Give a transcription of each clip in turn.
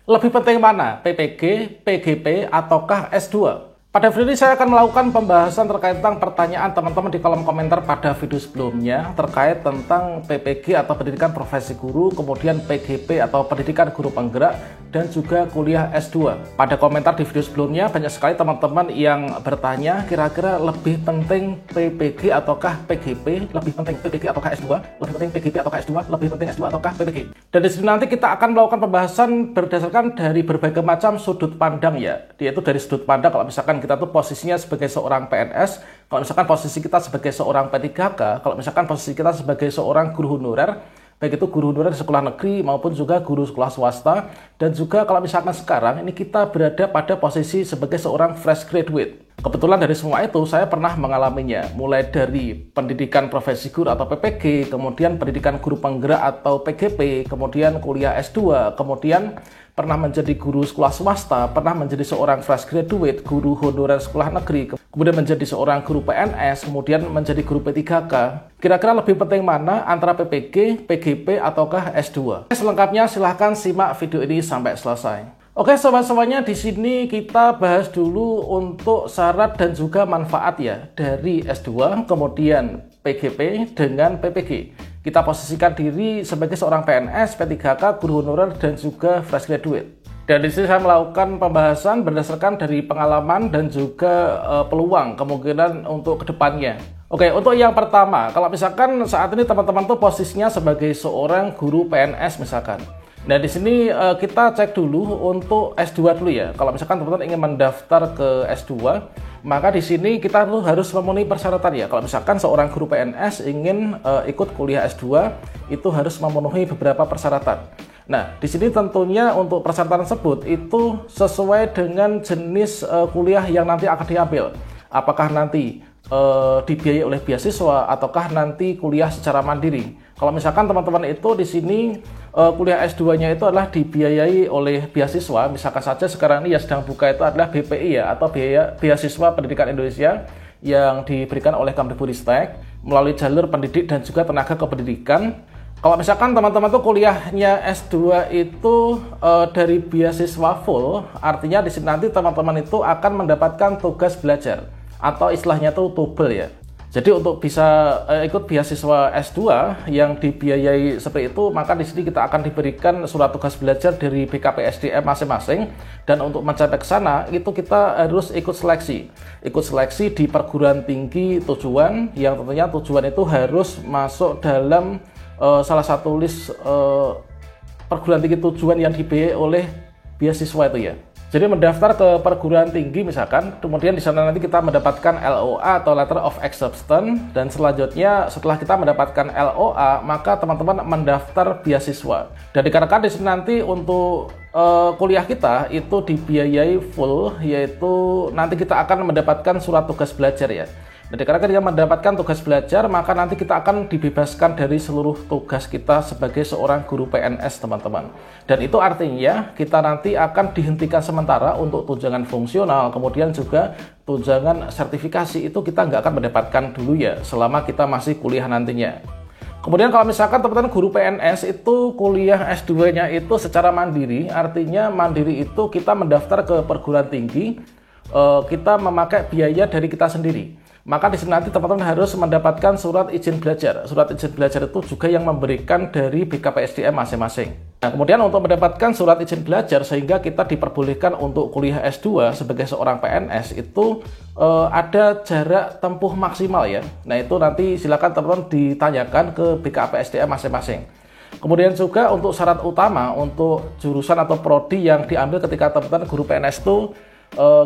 Lebih penting mana? PPG, PGP, ataukah S2? Pada video ini saya akan melakukan pembahasan terkait tentang pertanyaan teman-teman di kolom komentar pada video sebelumnya terkait tentang PPG atau pendidikan profesi guru, kemudian PGP atau pendidikan guru penggerak, dan juga kuliah S2. Pada komentar di video sebelumnya banyak sekali teman-teman yang bertanya kira-kira lebih penting PPG ataukah PGP, lebih penting PPG ataukah S2, lebih penting PGP ataukah S2, lebih penting S2 ataukah PPG. Dan di sini nanti kita akan melakukan pembahasan berdasarkan dari berbagai macam sudut pandang ya, yaitu dari sudut pandang kalau misalkan kita tuh posisinya sebagai seorang PNS, kalau misalkan posisi kita sebagai seorang P3K, kalau misalkan posisi kita sebagai seorang guru honorer, baik itu guru honorer di sekolah negeri maupun juga guru sekolah swasta, dan juga kalau misalkan sekarang ini kita berada pada posisi sebagai seorang fresh graduate. Kebetulan dari semua itu saya pernah mengalaminya, mulai dari pendidikan profesi guru atau PPG, kemudian pendidikan guru penggerak atau PGP, kemudian kuliah S2, kemudian pernah menjadi guru sekolah swasta, pernah menjadi seorang fresh graduate, guru honorer sekolah negeri, kemudian menjadi seorang guru PNS, kemudian menjadi guru P3K. Kira-kira lebih penting mana antara PPG, PGP, ataukah S2? Selengkapnya silahkan simak video ini sampai selesai. Oke sobat-sobatnya, di sini kita bahas dulu untuk syarat dan juga manfaat ya dari S2, kemudian PGP dengan PPG. Kita posisikan diri sebagai seorang PNS, P3K, guru honorer, dan juga fresh graduate. Dan di sini saya melakukan pembahasan berdasarkan dari pengalaman dan juga peluang kemungkinan untuk kedepannya. Oke, untuk yang pertama, kalau misalkan saat ini teman-teman tuh posisinya sebagai seorang guru PNS misalkan. Nah, di sini kita cek dulu untuk S2 dulu ya. Kalau misalkan teman-teman ingin mendaftar ke S2, maka di sini kita tuh harus memenuhi persyaratan ya. Kalau misalkan seorang guru PNS ingin ikut kuliah S2, itu harus memenuhi beberapa persyaratan. Nah, di sini tentunya untuk persyaratan tersebut itu sesuai dengan jenis kuliah yang nanti akan diambil. Apakah nanti dibiayai oleh beasiswa ataukah nanti kuliah secara mandiri. Kalau misalkan teman-teman itu di sini kuliah S2-nya itu adalah dibiayai oleh beasiswa, misalkan saja sekarang ini yang sedang buka itu adalah BPI ya, atau beasiswa pendidikan Indonesia yang diberikan oleh Kemdikbudristek melalui jalur pendidik dan juga tenaga kependidikan. Kalau misalkan teman-teman tuh kuliahnya S2 itu dari beasiswa full, artinya di sini nanti teman-teman itu akan mendapatkan tugas belajar atau istilahnya tuh tubel ya. Jadi untuk bisa ikut beasiswa S2 yang dibiayai seperti itu, maka di sini kita akan diberikan surat tugas belajar dari BKPSDM masing-masing, dan untuk mencapai ke sana itu kita harus ikut seleksi. Ikut seleksi di perguruan tinggi tujuan, yang tentunya tujuan itu harus masuk dalam salah satu list perguruan tinggi tujuan yang dibiayai oleh beasiswa itu ya. Jadi mendaftar ke perguruan tinggi misalkan, kemudian di sana nanti kita mendapatkan LOA atau Letter of Acceptance, dan selanjutnya setelah kita mendapatkan LOA, maka teman-teman mendaftar beasiswa. Dan dikarenakan di sini nanti untuk kuliah kita itu dibiayai full, yaitu nanti kita akan mendapatkan surat tugas belajar ya. Jadi karena kita mendapatkan tugas belajar, maka nanti kita akan dibebaskan dari seluruh tugas kita sebagai seorang guru PNS teman-teman. Dan itu artinya kita nanti akan dihentikan sementara untuk tunjangan fungsional, kemudian juga tunjangan sertifikasi itu kita nggak akan mendapatkan dulu ya selama kita masih kuliah nantinya. Kemudian kalau misalkan teman-teman guru PNS itu kuliah S2-nya itu secara mandiri, artinya mandiri itu kita mendaftar ke perguruan tinggi, kita memakai biaya dari kita sendiri. Maka di sini nanti teman-teman harus mendapatkan surat izin belajar. Surat izin belajar itu juga yang memberikan dari BKPSDM masing-masing. Nah, kemudian untuk mendapatkan surat izin belajar sehingga kita diperbolehkan untuk kuliah S2 sebagai seorang PNS itu ada jarak tempuh maksimal ya. Nah, itu nanti silakan teman-teman ditanyakan ke BKPSDM masing-masing. Kemudian juga untuk syarat utama untuk jurusan atau prodi yang diambil ketika teman-teman guru PNS itu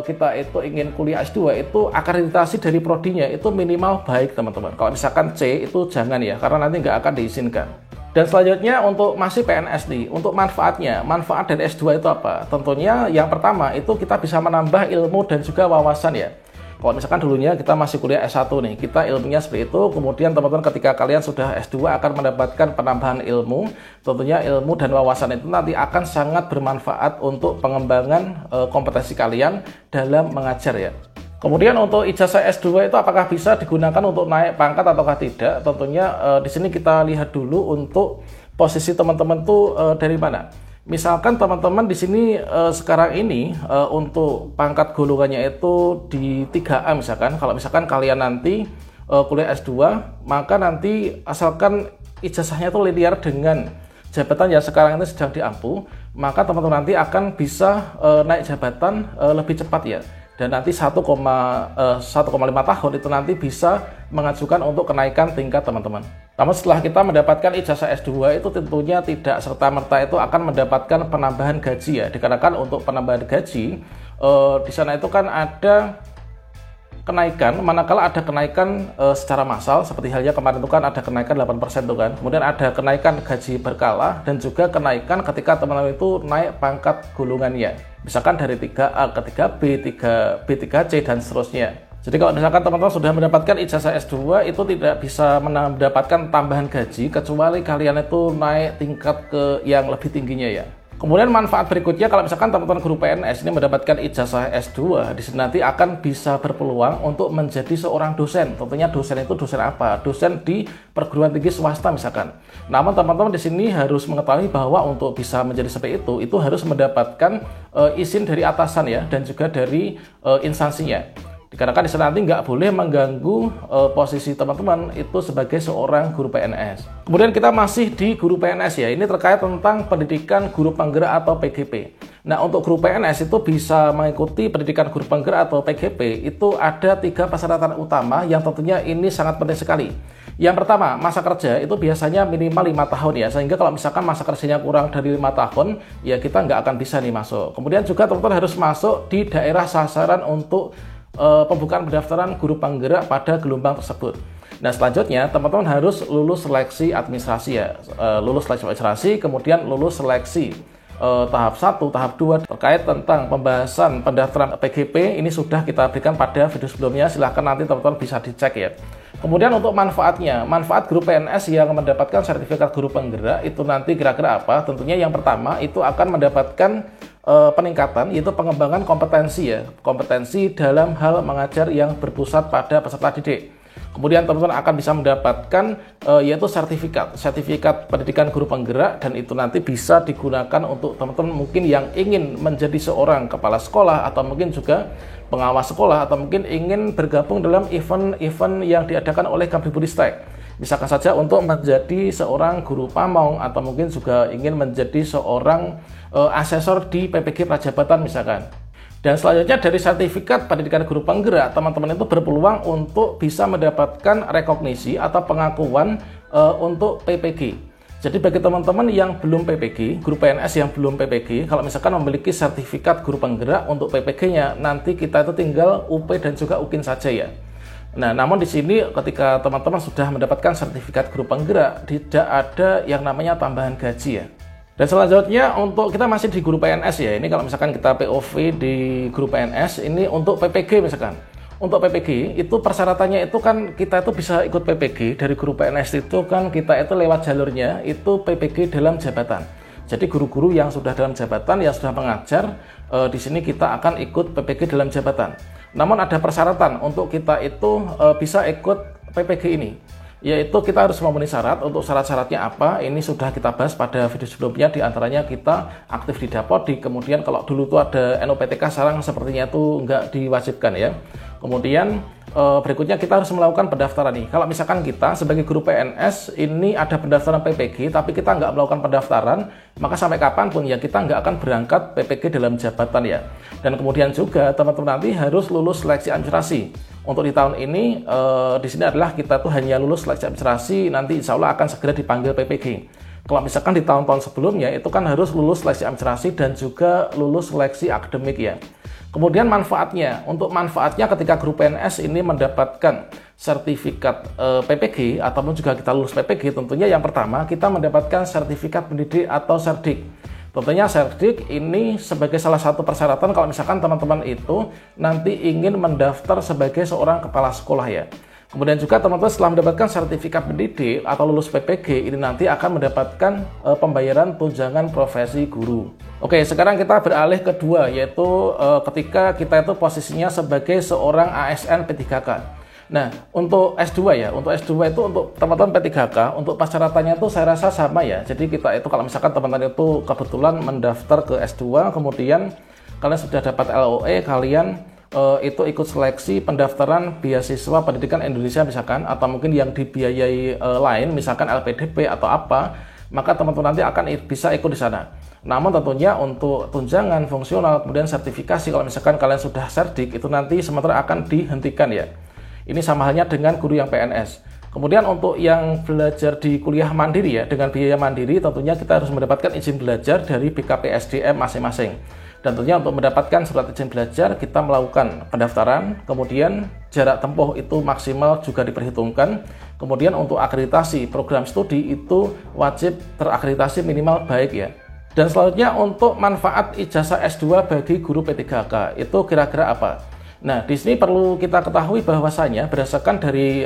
kita itu ingin kuliah S2 itu akreditasi dari prodinya itu minimal baik teman-teman. Kalau misalkan C itu jangan ya, karena nanti nggak akan diizinkan. Dan selanjutnya untuk masih PNS nih, untuk manfaatnya, manfaat dari S2 itu apa? Tentunya yang pertama itu kita bisa menambah ilmu dan juga wawasan ya. Kalau misalkan dulunya kita masih kuliah S1 nih, kita ilmunya seperti itu, kemudian teman-teman ketika kalian sudah S2 akan mendapatkan penambahan ilmu, tentunya ilmu dan wawasan itu nanti akan sangat bermanfaat untuk pengembangan kompetensi kalian dalam mengajar ya. Kemudian untuk ijazah S2 itu apakah bisa digunakan untuk naik pangkat ataukah tidak? Tentunya di sini kita lihat dulu untuk posisi teman-teman tuh dari mana. Misalkan teman-teman di sini sekarang ini untuk pangkat golongannya itu di 3A misalkan. Kalau misalkan kalian nanti kuliah S2, maka nanti asalkan ijazahnya itu linear dengan jabatan yang sekarang ini sedang diampu, maka teman-teman nanti akan bisa naik jabatan lebih cepat ya. Dan nanti 1,5 tahun itu nanti bisa mengajukan untuk kenaikan tingkat teman-teman. Namun setelah kita mendapatkan ijazah S2 itu tentunya tidak serta-merta itu akan mendapatkan penambahan gaji ya. Dikarenakan untuk penambahan gaji di sana itu kan ada kenaikan, manakala ada kenaikan secara massal, seperti halnya kemarin itu kan ada kenaikan 8% tuh kan. Kemudian ada kenaikan gaji berkala dan juga kenaikan ketika teman-teman itu naik pangkat golongannya. Misalkan dari 3A ke 3B, 3B, 3C dan seterusnya. Jadi kalau misalkan teman-teman sudah mendapatkan ijazah S2 itu tidak bisa mendapatkan tambahan gaji kecuali kalian itu naik tingkat ke yang lebih tingginya ya. Kemudian manfaat berikutnya kalau misalkan teman-teman guru PNS ini mendapatkan ijazah S2, di sini nanti akan bisa berpeluang untuk menjadi seorang dosen. Tentunya dosen itu dosen apa? Dosen di perguruan tinggi swasta misalkan. Namun teman-teman di sini harus mengetahui bahwa untuk bisa menjadi seperti itu harus mendapatkan izin dari atasan ya dan juga dari instansinya. Dikarenakan di sana nanti nggak boleh mengganggu posisi teman-teman itu sebagai seorang guru PNS. Kemudian kita masih di guru PNS ya, ini terkait tentang pendidikan guru penggerak atau PGP. Nah untuk guru PNS itu bisa mengikuti pendidikan guru penggerak atau PGP itu ada 3 persyaratan utama yang tentunya ini sangat penting sekali. Yang pertama, masa kerja itu biasanya minimal 5 tahun ya, sehingga kalau misalkan masa kerjanya kurang dari 5 tahun, ya kita nggak akan bisa nih masuk. Kemudian juga teman-teman harus masuk di daerah sasaran untuk pembukaan pendaftaran guru penggerak pada gelombang tersebut. Nah selanjutnya teman-teman harus lulus seleksi administrasi ya, lulus seleksi administrasi, kemudian lulus seleksi tahap 1, tahap 2 terkait tentang pembahasan pendaftaran PGP ini sudah kita berikan pada video sebelumnya, silahkan nanti teman-teman bisa dicek ya. Kemudian untuk manfaatnya, manfaat guru PNS yang mendapatkan sertifikat guru penggerak itu nanti kira-kira apa? Tentunya yang pertama itu akan mendapatkan peningkatan yaitu pengembangan kompetensi ya, kompetensi dalam hal mengajar yang berpusat pada peserta didik. Kemudian teman-teman akan bisa mendapatkan yaitu sertifikat pendidikan guru penggerak, dan itu nanti bisa digunakan untuk teman-teman mungkin yang ingin menjadi seorang kepala sekolah atau mungkin juga pengawas sekolah atau mungkin ingin bergabung dalam event-event yang diadakan oleh Kemdikbudristek. Misalkan saja untuk menjadi seorang guru pamong atau mungkin juga ingin menjadi seorang asesor di PPG Prajabatan misalkan. Dan selanjutnya dari sertifikat pendidikan guru penggerak, teman-teman itu berpeluang untuk bisa mendapatkan rekognisi atau pengakuan untuk PPG. Jadi bagi teman-teman yang belum PPG, guru PNS yang belum PPG, kalau misalkan memiliki sertifikat guru penggerak untuk PPG-nya, nanti kita itu tinggal UP dan juga UKIN saja ya. Nah, namun di sini ketika teman-teman sudah mendapatkan sertifikat guru penggerak, tidak ada yang namanya tambahan gaji ya. Dan selanjutnya untuk kita masih di guru PNS ya. Ini kalau misalkan kita POV di guru PNS, ini untuk PPG misalkan. Untuk PPG itu persyaratannya itu kan kita itu bisa ikut PPG dari guru PNS itu kan kita itu lewat jalurnya itu PPG dalam jabatan. Jadi guru-guru yang sudah dalam jabatan, yang sudah mengajar, di sini kita akan ikut PPG dalam jabatan. Namun ada persyaratan untuk kita itu bisa ikut PPG ini, yaitu kita harus memenuhi syarat. Untuk syarat-syaratnya apa, ini sudah kita bahas pada video sebelumnya, diantaranya kita aktif di Dapodi, kemudian kalau dulu tuh ada NUPTK, sekarang sepertinya itu nggak diwajibkan ya. Kemudian berikutnya kita harus melakukan pendaftaran nih. Kalau misalkan kita sebagai guru PNS ini ada pendaftaran PPG tapi kita nggak melakukan pendaftaran, maka sampai kapanpun ya kita nggak akan berangkat PPG dalam jabatan ya. Dan kemudian juga teman-teman nanti harus lulus seleksi administrasi. Untuk di tahun ini di sini adalah kita tuh hanya lulus seleksi administrasi, nanti insya Allah akan segera dipanggil PPG. Kalau misalkan di tahun-tahun sebelumnya itu kan harus lulus seleksi administrasi dan juga lulus seleksi akademik ya. Kemudian manfaatnya, untuk manfaatnya ketika guru PNS ini mendapatkan sertifikat PPG ataupun juga kita lulus PPG, tentunya yang pertama kita mendapatkan sertifikat pendidik atau serdik. Tentunya serdik ini sebagai salah satu persyaratan kalau misalkan teman-teman itu nanti ingin mendaftar sebagai seorang kepala sekolah ya. Kemudian juga teman-teman setelah mendapatkan sertifikat pendidik atau lulus PPG ini nanti akan mendapatkan pembayaran tunjangan profesi guru. Oke, sekarang kita beralih kedua, yaitu ketika kita itu posisinya sebagai seorang ASN P3K. Nah, untuk S2 ya, untuk S2 itu untuk teman-teman P3K, untuk persyaratannya itu saya rasa sama ya. Jadi kita itu kalau misalkan teman-teman itu kebetulan mendaftar ke S2, kemudian kalian sudah dapat LOE, kalian itu ikut seleksi pendaftaran beasiswa pendidikan Indonesia misalkan, atau mungkin yang dibiayai lain, misalkan LPDP atau apa, maka teman-teman nanti akan bisa ikut di sana. Namun tentunya untuk tunjangan fungsional, kemudian sertifikasi, kalau misalkan kalian sudah serdik, itu nanti sementara akan dihentikan ya. Ini sama halnya dengan guru yang PNS. Kemudian untuk yang belajar di kuliah mandiri ya, dengan biaya mandiri tentunya kita harus mendapatkan izin belajar dari BKPSDM masing-masing. Dan tentunya untuk mendapatkan surat izin belajar kita melakukan pendaftaran, kemudian jarak tempuh itu maksimal juga diperhitungkan. Kemudian untuk akreditasi program studi itu wajib terakreditasi minimal baik ya. Dan selanjutnya untuk manfaat ijazah S2 bagi guru P3K itu kira-kira apa? Nah, di sini perlu kita ketahui bahwasanya berdasarkan dari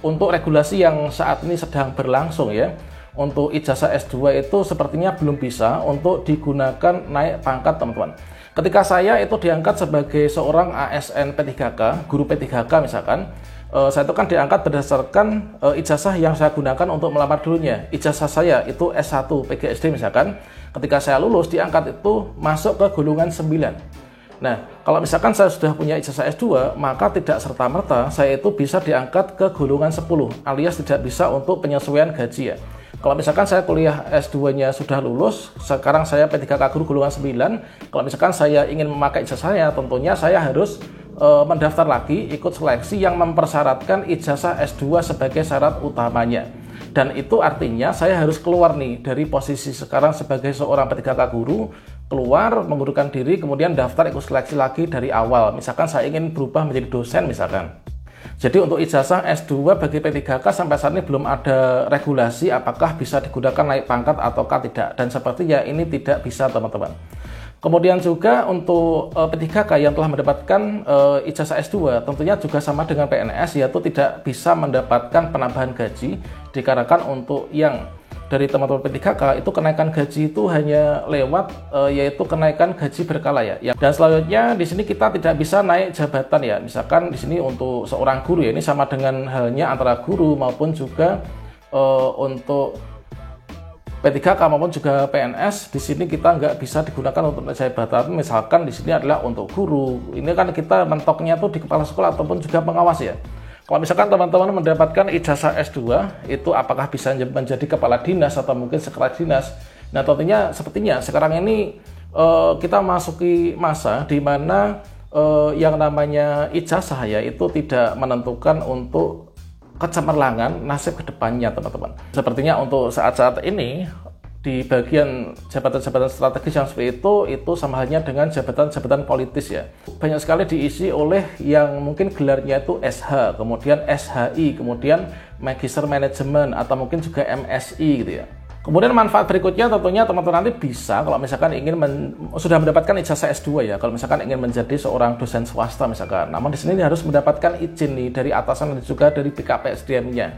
untuk regulasi yang saat ini sedang berlangsung ya, untuk ijazah S2 itu sepertinya belum bisa untuk digunakan naik pangkat teman-teman. Ketika saya itu diangkat sebagai seorang ASN P3K, guru P3K misalkan, saya itu kan diangkat berdasarkan ijazah yang saya gunakan untuk melamar dulunya. Ijazah saya itu S1 PGSD misalkan, ketika saya lulus diangkat itu masuk ke golongan 9. Nah, kalau misalkan saya sudah punya ijazah S2, maka tidak serta-merta saya itu bisa diangkat ke golongan 10, alias tidak bisa untuk penyesuaian gaji ya. Kalau misalkan saya kuliah S2-nya sudah lulus, sekarang saya P3K guru golongan 9, kalau misalkan saya ingin memakai ijazah saya, tentunya saya harus mendaftar lagi, ikut seleksi yang mempersyaratkan ijazah S2 sebagai syarat utamanya. Dan itu artinya saya harus keluar nih dari posisi sekarang sebagai seorang P3K guru, keluar, mengundurkan diri, kemudian daftar ikut seleksi lagi dari awal. Misalkan saya ingin berubah menjadi dosen misalkan. Jadi untuk ijazah S2 bagi P3K sampai saat ini belum ada regulasi apakah bisa digunakan naik pangkat ataukah tidak. Dan sepertinya ini tidak bisa teman-teman. Kemudian juga untuk P3K yang telah mendapatkan ijazah S2 tentunya juga sama dengan PNS, yaitu tidak bisa mendapatkan penambahan gaji dikarenakan untuk yang dari teman-teman P3K itu kenaikan gaji itu hanya lewat yaitu kenaikan gaji berkala ya. Dan selanjutnya di sini kita tidak bisa naik jabatan ya. Misalkan di sini untuk seorang guru ya, ini sama dengan halnya antara guru maupun juga untuk P3K maupun juga PNS. Di sini kita nggak bisa digunakan untuk jabatan. Misalkan di sini adalah untuk guru. Ini kan kita mentoknya tuh di kepala sekolah ataupun juga pengawas ya. Kalau misalkan teman-teman mendapatkan ijazah S2, itu apakah bisa menjadi kepala dinas atau mungkin sekretaris dinas? Nah, tentunya sepertinya sekarang ini kita masuki masa di mana yang namanya ijazah ya itu tidak menentukan untuk kecemerlangan nasib kedepannya teman-teman. Sepertinya untuk saat-saat ini di bagian jabatan-jabatan strategis yang seperti itu sama halnya dengan jabatan-jabatan politis ya. Banyak sekali diisi oleh yang mungkin gelarnya itu SH, kemudian SHI, kemudian Magister Manajemen atau mungkin juga MSI gitu ya. Kemudian manfaat berikutnya tentunya teman-teman nanti bisa kalau misalkan ingin sudah mendapatkan ijazah S2 ya, kalau misalkan ingin menjadi seorang dosen swasta misalkan. Namun di sini harus mendapatkan izin nih dari atasan dan juga dari BKPSDM-nya.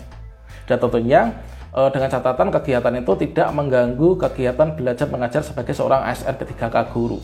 Dan tentunya dengan catatan kegiatan itu tidak mengganggu kegiatan belajar mengajar sebagai seorang ASN P3K guru.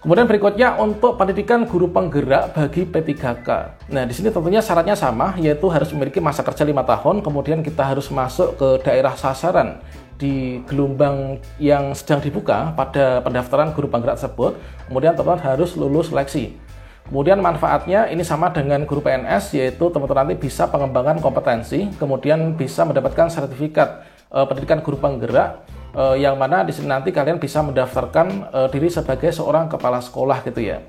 Kemudian berikutnya untuk pendidikan guru penggerak bagi P3K. Nah, di sini tentunya syaratnya sama, yaitu harus memiliki masa kerja 5 tahun, kemudian kita harus masuk ke daerah sasaran di gelombang yang sedang dibuka pada pendaftaran guru penggerak tersebut. Kemudian teman-teman harus lulus seleksi. Kemudian manfaatnya ini sama dengan guru PNS, yaitu teman-teman nanti bisa pengembangan kompetensi, kemudian bisa mendapatkan sertifikat pendidikan guru penggerak, yang mana di sini nanti kalian bisa mendaftarkan diri sebagai seorang kepala sekolah gitu ya.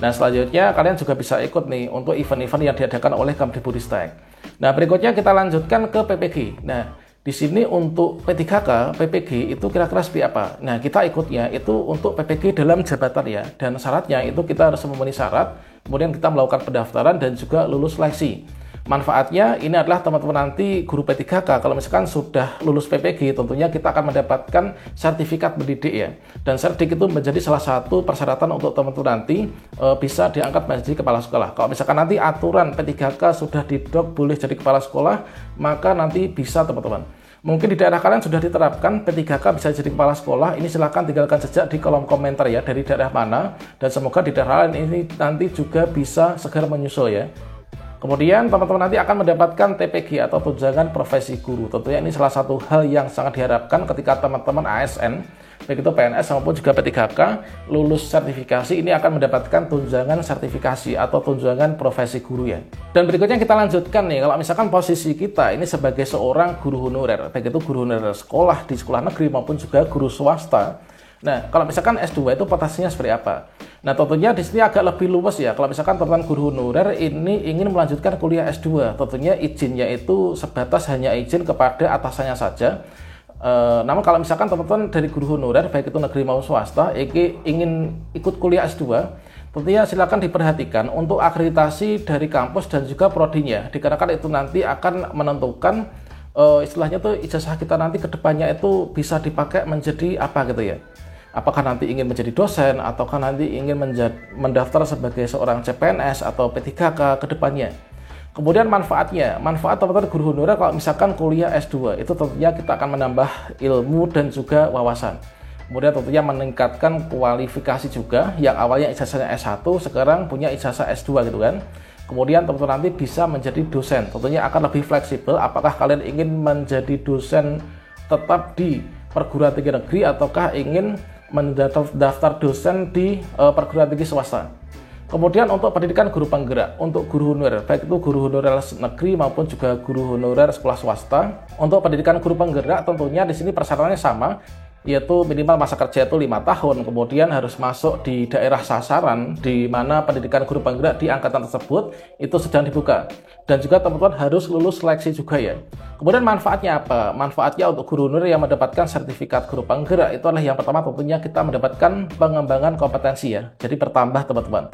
Nah, selanjutnya kalian juga bisa ikut nih untuk event-event yang diadakan oleh Kemdikbudristek. Nah, berikutnya kita lanjutkan ke PPG. Nah, di sini untuk P3K, PPG itu kira-kira seperti apa? Nah, kita ikutnya itu untuk PPG dalam jabatan ya. Dan syaratnya itu kita harus memenuhi syarat, kemudian kita melakukan pendaftaran dan juga lulus seleksi. Manfaatnya ini adalah teman-teman nanti guru P3K kalau misalkan sudah lulus PPG tentunya kita akan mendapatkan sertifikat mendidik ya. Dan sertifikat itu menjadi salah satu persyaratan untuk teman-teman nanti bisa diangkat menjadi kepala sekolah. Kalau misalkan nanti aturan P3K sudah didok boleh jadi kepala sekolah, maka nanti bisa teman-teman. Mungkin di daerah kalian sudah diterapkan P3K bisa jadi kepala sekolah, ini silahkan tinggalkan jejak di kolom komentar ya, dari daerah mana, dan semoga di daerah lain ini nanti juga bisa segera menyusul ya. Kemudian teman-teman nanti akan mendapatkan TPG atau tunjangan profesi guru. Tentunya ini salah satu hal yang sangat diharapkan ketika teman-teman ASN, baik itu PNS maupun juga P3K, lulus sertifikasi ini akan mendapatkan tunjangan sertifikasi atau tunjangan profesi guru ya. Dan berikutnya kita lanjutkan nih, kalau misalkan posisi kita ini sebagai seorang guru honorer, baik itu guru honorer sekolah di sekolah negeri maupun juga guru swasta. Nah, kalau misalkan S2 itu potensinya seperti apa? Nah, tentunya di sini agak lebih luas ya. Kalau misalkan teman-teman guru honorer ini ingin melanjutkan kuliah S2, tentunya izinnya itu sebatas hanya izin kepada atasannya saja. Namun kalau misalkan teman-teman dari guru honorer, baik itu negeri maupun swasta, ingin ikut kuliah S2, tentunya silakan diperhatikan untuk akreditasi dari kampus dan juga prodinya, dikarenakan itu nanti akan menentukan istilahnya tuh ijazah kita nanti kedepannya itu bisa dipakai menjadi apa gitu ya. Apakah nanti ingin menjadi dosen, ataukah nanti ingin mendaftar sebagai seorang CPNS atau P3K ke depannya. Kemudian manfaat teman-teman guru honorer kalau misalkan kuliah S2, itu tentunya kita akan menambah ilmu dan juga wawasan. Kemudian tentunya meningkatkan kualifikasi juga, yang awalnya ijazahnya S1, sekarang punya ijazah S2 gitu kan. Kemudian teman-teman nanti bisa menjadi dosen, tentunya akan lebih fleksibel, apakah kalian ingin menjadi dosen tetap di perguruan tinggi negeri, ataukah ingin mendaftar dosen di perguruan tinggi swasta. Kemudian untuk pendidikan guru penggerak, untuk guru honorer, baik itu guru honorer negeri maupun juga guru honorer sekolah swasta. Untuk pendidikan guru penggerak tentunya di sini persyaratannya sama, yaitu minimal masa kerja itu 5 tahun, kemudian harus masuk di daerah sasaran di mana pendidikan guru penggerak di angkatan tersebut itu sedang dibuka. Dan juga teman-teman harus lulus seleksi juga ya. Kemudian manfaatnya apa? Manfaatnya untuk guru honorer yang mendapatkan sertifikat guru penggerak itu adalah yang pertama tentunya kita mendapatkan pengembangan kompetensi ya. Jadi bertambah teman-teman.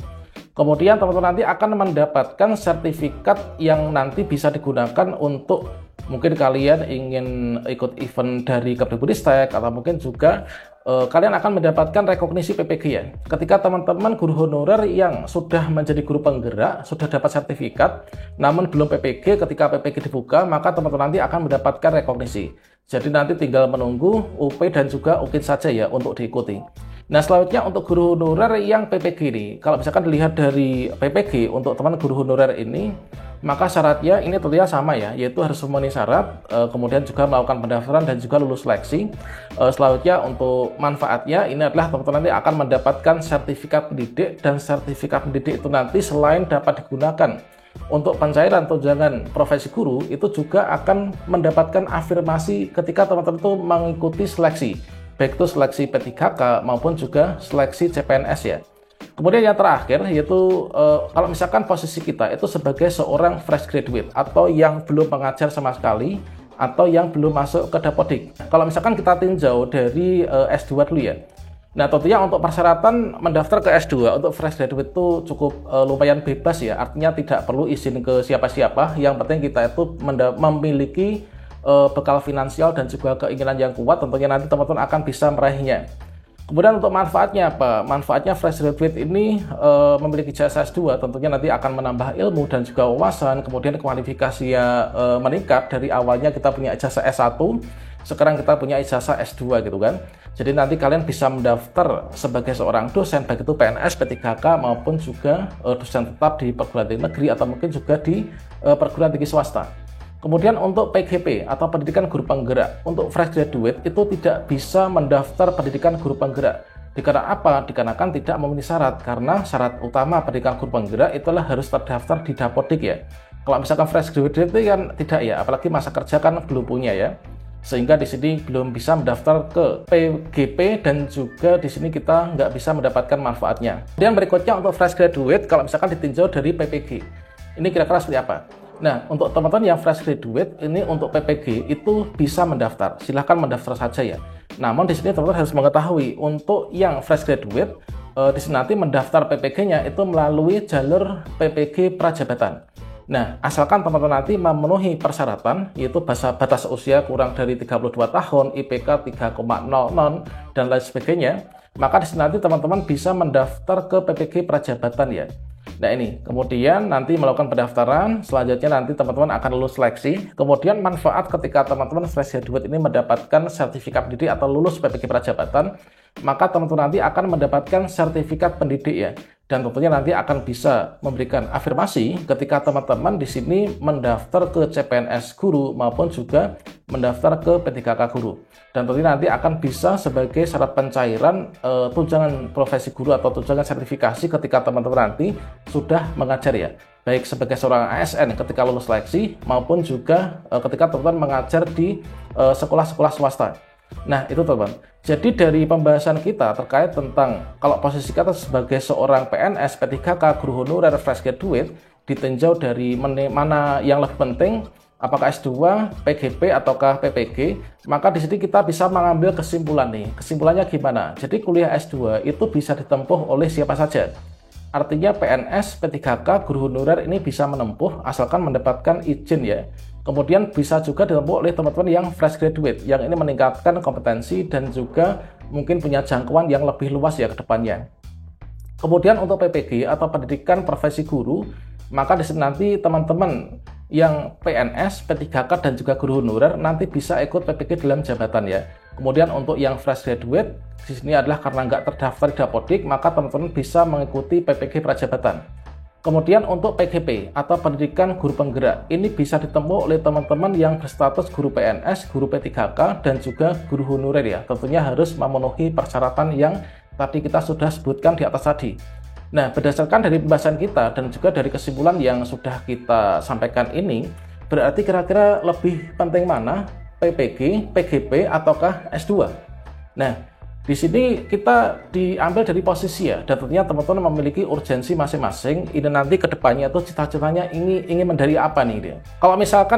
Kemudian teman-teman nanti akan mendapatkan sertifikat yang nanti bisa digunakan untuk mungkin kalian ingin ikut event dari Kemdikbudristek, atau mungkin juga kalian akan mendapatkan rekognisi PPG ya. Ketika teman-teman guru honorer yang sudah menjadi guru penggerak, sudah dapat sertifikat, namun belum PPG, ketika PPG dibuka, maka teman-teman nanti akan mendapatkan rekognisi. Jadi nanti tinggal menunggu UP dan juga UKIN saja ya untuk diikuti. Nah, selanjutnya untuk guru honorer yang PPG ini, kalau misalkan dilihat dari PPG untuk teman guru honorer ini, maka syaratnya ini tentunya sama ya, yaitu harus memenuhi syarat, kemudian juga melakukan pendaftaran dan juga lulus seleksi. Selanjutnya untuk manfaatnya ini adalah teman-teman nanti akan mendapatkan sertifikat pendidik, dan sertifikat pendidik itu nanti selain dapat digunakan untuk pencairan tunjangan profesi guru, itu juga akan mendapatkan afirmasi ketika teman-teman itu mengikuti seleksi, baik itu seleksi P3K maupun juga seleksi CPNS ya. Kemudian yang terakhir yaitu kalau misalkan posisi kita itu sebagai seorang fresh graduate atau yang belum mengajar sama sekali, atau yang belum masuk ke Dapodik. Kalau misalkan kita tinjau dari S2 dulu ya. Nah, tentunya untuk persyaratan mendaftar ke S2 untuk fresh graduate itu cukup lumayan bebas ya. Artinya tidak perlu izin ke siapa-siapa. Yang penting kita itu memiliki bekal finansial dan juga keinginan yang kuat, tentunya nanti teman-teman akan bisa meraihnya. Kemudian untuk manfaatnya apa? Manfaatnya fresh graduate ini memiliki ijazah S2, tentunya nanti akan menambah ilmu dan juga wawasan, kemudian kualifikasinya meningkat. Dari awalnya kita punya ijazah S1, sekarang kita punya ijazah S2 gitu kan. Jadi nanti kalian bisa mendaftar sebagai seorang dosen, baik itu PNS, P3K maupun juga dosen tetap di perguruan tinggi negeri atau mungkin juga di perguruan tinggi swasta. Kemudian untuk PGP atau pendidikan guru penggerak, untuk fresh graduate itu tidak bisa mendaftar pendidikan guru penggerak. Dikarenakan apa? Dikarenakan tidak memenuhi syarat, karena syarat utama pendidikan guru penggerak itulah harus terdaftar di Dapodik ya. Kalau misalkan fresh graduate itu kan tidak ya, apalagi masa kerja kan belum punya ya. Sehingga di sini belum bisa mendaftar ke PGP dan juga di sini kita nggak bisa mendapatkan manfaatnya. Kemudian berikutnya untuk fresh graduate, kalau misalkan ditinjau dari PPG, ini kira-kira seperti apa? Nah, untuk teman-teman yang fresh graduate ini untuk PPG itu bisa mendaftar. Silahkan mendaftar saja ya. Namun di sini teman-teman harus mengetahui untuk yang fresh graduate di sini nanti mendaftar PPG-nya itu melalui jalur PPG Prajabatan. Nah, asalkan teman-teman nanti memenuhi persyaratan, yaitu batas usia kurang dari 32 tahun, IPK 3,00 dan lain sebagainya, maka di sini nanti teman-teman bisa mendaftar ke PPG Prajabatan ya. Nah ini, kemudian nanti melakukan pendaftaran, selanjutnya nanti teman-teman akan lulus seleksi. Kemudian manfaat ketika teman-teman fresh graduate ini mendapatkan sertifikat pendidik atau lulus PPG Prajabatan, maka teman-teman nanti akan mendapatkan sertifikat pendidik ya. Dan tentunya nanti akan bisa memberikan afirmasi ketika teman-teman di sini mendaftar ke CPNS Guru maupun juga mendaftar ke P3K Guru. Dan tentunya nanti akan bisa sebagai syarat pencairan tunjangan profesi guru atau tunjangan sertifikasi ketika teman-teman nanti sudah mengajar ya. Baik sebagai seorang ASN ketika lulus seleksi maupun juga ketika teman-teman mengajar di sekolah-sekolah swasta. Nah itu teman-teman. Jadi dari pembahasan kita terkait tentang kalau posisi kita sebagai seorang PNS, P3K, guru honorer, fresh graduate, ditinjau dari mana yang lebih penting, apakah S2, PGP, ataukah PPG, maka di sini kita bisa mengambil kesimpulan nih. Kesimpulannya gimana? Jadi kuliah S2 itu bisa ditempuh oleh siapa saja. Artinya PNS, P3K, guru honorer ini bisa menempuh asalkan mendapatkan izin ya. Kemudian bisa juga ditempuh oleh teman-teman yang fresh graduate, yang ini meningkatkan kompetensi dan juga mungkin punya jangkauan yang lebih luas ya ke depannya. Kemudian untuk PPG atau pendidikan profesi guru, maka di sini nanti teman-teman yang PNS, P3K dan juga guru honorer nanti bisa ikut PPG dalam jabatan ya. Kemudian untuk yang fresh graduate di sini adalah karena nggak terdaftar di Dapodik, maka teman-teman bisa mengikuti PPG prajabatan. Kemudian untuk PGP atau pendidikan guru penggerak, ini bisa ditempuh oleh teman-teman yang berstatus guru PNS, guru P3K, dan juga guru honorer ya. Tentunya harus memenuhi persyaratan yang tadi kita sudah sebutkan di atas tadi. Nah, berdasarkan dari pembahasan kita dan juga dari kesimpulan yang sudah kita sampaikan ini, berarti kira-kira lebih penting mana? PPG, PGP, ataukah S2? Nah, di sini kita diambil dari posisi ya, dan tentunya teman-teman memiliki urgensi masing-masing. Ini nanti kedepannya tuh cita-citanya ingin menjadi apa nih dia. Kalau misalkan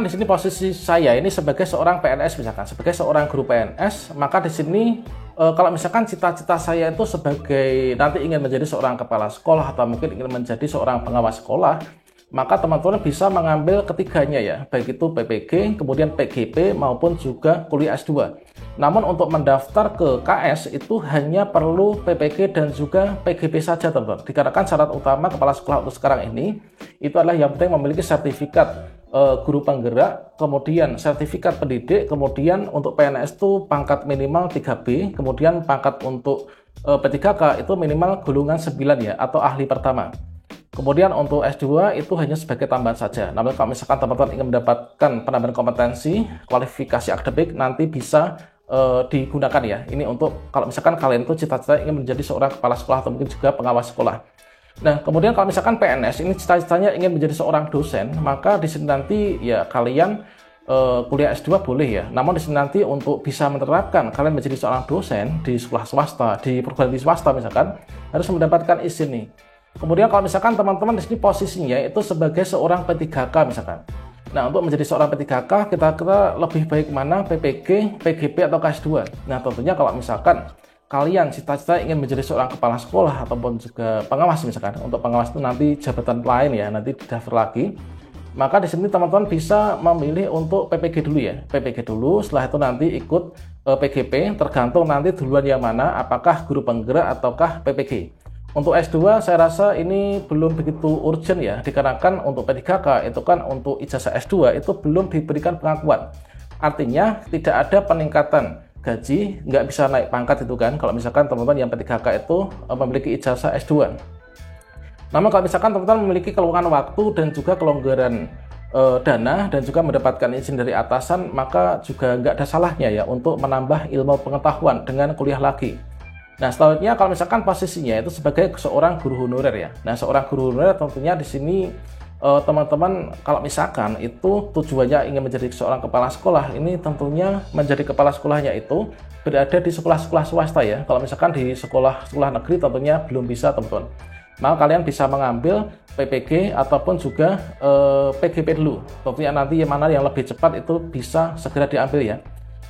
di sini posisi saya ini sebagai seorang PNS misalkan, sebagai seorang guru PNS, maka di sini kalau misalkan cita-cita saya itu sebagai nanti ingin menjadi seorang kepala sekolah atau mungkin ingin menjadi seorang pengawas sekolah, maka teman-teman bisa mengambil ketiganya ya, baik itu PPG, kemudian PGP maupun juga kuliah S2. Namun untuk mendaftar ke KS itu hanya perlu PPG dan juga PGP saja teman-teman. Dikarenakan syarat utama kepala sekolah untuk sekarang ini itu adalah yang penting memiliki sertifikat guru penggerak, kemudian sertifikat pendidik, kemudian untuk PNS itu pangkat minimal 3B, kemudian pangkat untuk P3K itu minimal golongan 9 ya atau ahli pertama. Kemudian untuk S2 itu hanya sebagai tambahan saja. Namun kalau misalkan teman-teman ingin mendapatkan penambahan kompetensi, kualifikasi akademik nanti bisa digunakan ya. Ini untuk kalau misalkan kalian itu cita-cita ingin menjadi seorang kepala sekolah atau mungkin juga pengawas sekolah. Nah, kemudian kalau misalkan PNS ini cita-citanya ingin menjadi seorang dosen, maka di sini nanti ya kalian kuliah S2 boleh ya. Namun di sini nanti untuk bisa menerapkan kalian menjadi seorang dosen di sekolah swasta, di perguruan tinggi swasta misalkan, harus mendapatkan izin nih. Kemudian kalau misalkan teman-teman di sini posisinya itu sebagai seorang P3K misalkan. Nah, untuk menjadi seorang P3K kita lebih baik mana PPG, PGP atau S2. Nah, tentunya kalau misalkan kalian cita-cita ingin menjadi seorang kepala sekolah ataupun juga pengawas misalkan. Untuk pengawas itu nanti jabatan lain ya, nanti didaftar lagi. Maka di sini teman-teman bisa memilih untuk PPG dulu ya. PPG dulu, setelah itu nanti ikut PGP, tergantung nanti duluan yang mana, apakah guru penggerak ataukah PPG. Untuk S2 saya rasa ini belum begitu urgent ya, dikarenakan untuk P3K itu kan untuk ijazah S2 itu belum diberikan pengakuan. Artinya tidak ada peningkatan gaji, nggak bisa naik pangkat itu kan, kalau misalkan teman-teman yang P3K itu memiliki ijazah S2. Namun kalau misalkan teman-teman memiliki kelonggaran waktu dan juga kelonggaran dana dan juga mendapatkan izin dari atasan, maka juga nggak ada salahnya ya untuk menambah ilmu pengetahuan dengan kuliah lagi. Nah, selanjutnya kalau misalkan posisinya itu sebagai seorang guru honorer ya. Nah, seorang guru honorer tentunya di sini teman-teman kalau misalkan itu tujuannya ingin menjadi seorang kepala sekolah, ini tentunya menjadi kepala sekolahnya itu berada di sekolah-sekolah swasta ya. Kalau misalkan di sekolah-sekolah negeri tentunya belum bisa teman-teman. Maka kalian bisa mengambil PPG ataupun juga PGP dulu. Tentunya nanti yang mana yang lebih cepat itu bisa segera diambil ya.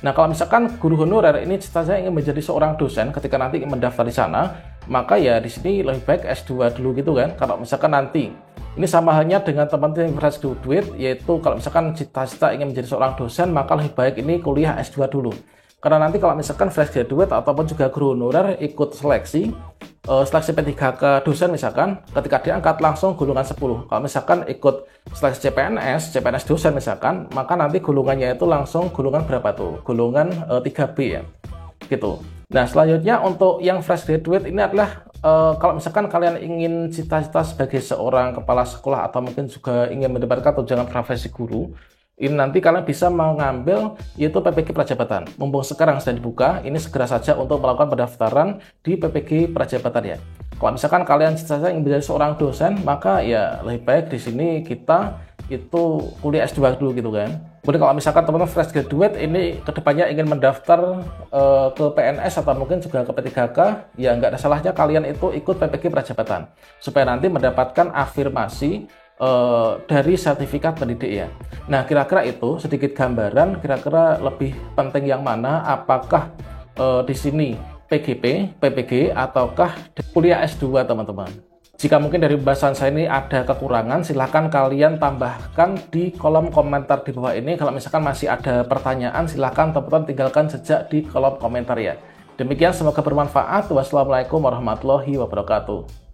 Nah, kalau misalkan guru honorer ini cita-citanya ingin menjadi seorang dosen ketika nanti ingin mendaftar di sana, maka ya di sini lebih baik S2 dulu gitu kan. Kalau misalkan nanti ini sama halnya dengan teman-teman yang fresh graduate, yaitu kalau misalkan cita-cita ingin menjadi seorang dosen, maka lebih baik ini kuliah S2 dulu. Karena nanti kalau misalkan fresh graduate ataupun juga guru honorer ikut seleksi P3K dosen misalkan, ketika diangkat langsung golongan 10. Kalau misalkan ikut seleksi CPNS dosen misalkan, maka nanti golongannya itu langsung golongan berapa tuh? Golongan 3B ya. Gitu. Nah, selanjutnya untuk yang fresh graduate ini adalah kalau misalkan kalian ingin cita-cita sebagai seorang kepala sekolah atau mungkin juga ingin mendapatkan tunjangan profesi guru, ini nanti kalian bisa mengambil yaitu PPG Prajabatan. Mumpung sekarang sedang dibuka, ini segera saja untuk melakukan pendaftaran di PPG Prajabatan ya. Kalau misalkan kalian cita-cita ingin menjadi seorang dosen, maka ya lebih baik di sini kita itu kuliah S2 dulu gitu kan. Kemudian kalau misalkan teman-teman fresh graduate ini kedepannya ingin mendaftar ke PNS atau mungkin juga ke P3K, ya nggak ada salahnya kalian itu ikut PPG Prajabatan supaya nanti mendapatkan afirmasi dari sertifikat pendidik ya. Nah, kira-kira itu sedikit gambaran kira-kira lebih penting yang mana, apakah di sini PGP, PPG ataukah kuliah S2 teman-teman. Jika mungkin dari pembahasan saya ini ada kekurangan, silahkan kalian tambahkan di kolom komentar di bawah ini. Kalau misalkan masih ada pertanyaan, silahkan teman-teman tinggalkan jejak di kolom komentar ya. Demikian, semoga bermanfaat. Wassalamualaikum warahmatullahi wabarakatuh.